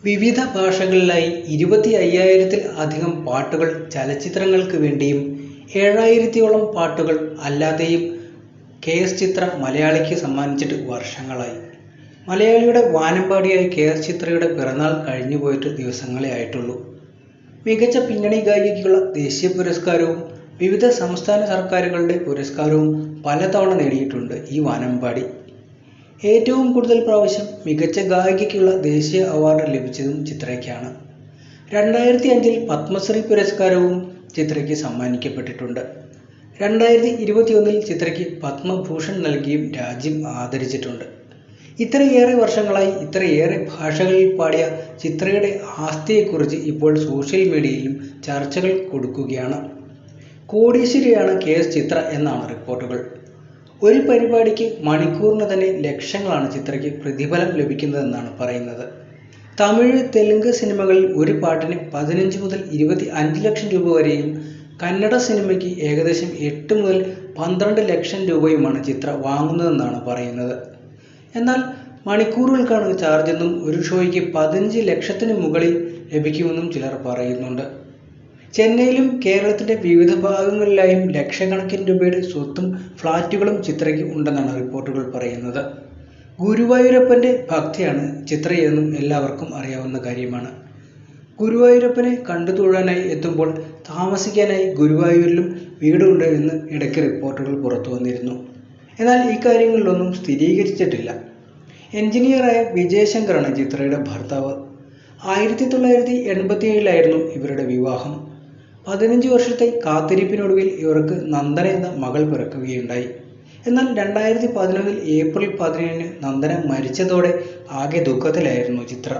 വിവിധ ഭാഷകളിലായി 25,000-ൽ അധികം പാട്ടുകൾ ചലച്ചിത്രങ്ങൾക്ക് വേണ്ടിയും 7,000-ഓളം പാട്ടുകൾ അല്ലാതെയും കെ.എസ്. ചിത്ര മലയാളിക്ക് സമ്മാനിച്ചിട്ട് വർഷങ്ങളായി. മലയാളിയുടെ വാനമ്പാടിയായ കെ.എസ്. ചിത്രയുടെ പിറന്നാൾ കഴിഞ്ഞുപോയിട്ട് ദിവസങ്ങളേ ആയിട്ടുള്ളൂ. മികച്ച പിന്നണി ഗായികയ്ക്കുള്ള ദേശീയ പുരസ്കാരവും വിവിധ സംസ്ഥാന സർക്കാരുകളുടെ പുരസ്കാരവും പലതവണ നേടിയിട്ടുണ്ട് ഈ വാനമ്പാടി. ഏറ്റവും കൂടുതൽ പ്രാവശ്യം മികച്ച ഗായികയ്ക്കുള്ള ദേശീയ അവാർഡ് ലഭിച്ചതും ചിത്രയ്ക്കാണ്. 2005-ൽ പത്മശ്രീ പുരസ്കാരവും ചിത്രയ്ക്ക് സമ്മാനിക്കപ്പെട്ടിട്ടുണ്ട്. 2021-ൽ ചിത്രയ്ക്ക് പത്മഭൂഷൺ നൽകിയും രാജ്യം ആദരിച്ചിട്ടുണ്ട്. ഇത്രയേറെ വർഷങ്ങളായി ഇത്രയേറെ ഭാഷകളിൽ പാടിയ ചിത്രയുടെ ആസ്തിയെക്കുറിച്ച് ഇപ്പോൾ സോഷ്യൽ മീഡിയയിലും ചർച്ചകൾ കൊടുക്കുകയാണ്. കോടീശ്വരിയാണ് കെ.എസ്. ചിത്ര എന്നാണ് റിപ്പോർട്ടുകൾ. ഒരു പരിപാടിക്ക് മണിക്കൂറിന് തന്നെ ലക്ഷങ്ങളാണ് ചിത്രയ്ക്ക് പ്രതിഫലം ലഭിക്കുന്നതെന്നാണ് പറയുന്നത്. തമിഴ്, തെലുങ്ക് സിനിമകളിൽ ഒരു പാട്ടിന് 15 മുതൽ 25 ലക്ഷം രൂപ വരെയും കന്നഡ സിനിമയ്ക്ക് ഏകദേശം 8 മുതൽ 12 ലക്ഷം രൂപയുമാണ് ചിത്ര വാങ്ങുന്നതെന്നാണ് പറയുന്നത്. എന്നാൽ മണിക്കൂറുകൾക്കാണ് ചാർജെന്നും ഒരു ഷോയ്ക്ക് 15 ലക്ഷത്തിന് മുകളിൽ ലഭിക്കുമെന്നും ചിലർ പറയുന്നുണ്ട്. ചെന്നൈയിലും കേരളത്തിൻ്റെ വിവിധ ഭാഗങ്ങളിലായും ലക്ഷക്കണക്കിന് രൂപയുടെ സ്വത്തും ഫ്ലാറ്റുകളും ചിത്രയ്ക്ക് ഉണ്ടെന്നാണ് റിപ്പോർട്ടുകൾ പറയുന്നത്. ഗുരുവായൂരപ്പൻ്റെ ഭക്തയാണ് ചിത്രയെന്നും എല്ലാവർക്കും അറിയാവുന്ന കാര്യമാണ്. ഗുരുവായൂരപ്പനെ കണ്ടു തൊഴാനായി എത്തുമ്പോൾ താമസിക്കാനായി ഗുരുവായൂരിലും വീടുണ്ട് എന്ന് ഇടയ്ക്ക് റിപ്പോർട്ടുകൾ പുറത്തു വന്നിരുന്നു. എന്നാൽ ഈ കാര്യങ്ങളിലൊന്നും സ്ഥിരീകരിച്ചിട്ടില്ല. എഞ്ചിനീയറായ വിജയശങ്കറാണ് ചിത്രയുടെ ഭർത്താവ്. 1987-ലായിരുന്നു ഇവരുടെ വിവാഹം. 15 വർഷത്തെ കാത്തിരിപ്പിനൊടുവിൽ ഇവർക്ക് നന്ദന എന്ന മകൾ പിറക്കുകയുണ്ടായി. എന്നാൽ 2011 ഏപ്രിൽ 17 നന്ദന മരിച്ചതോടെ ആകെ ദുഃഖത്തിലായിരുന്നു ചിത്ര.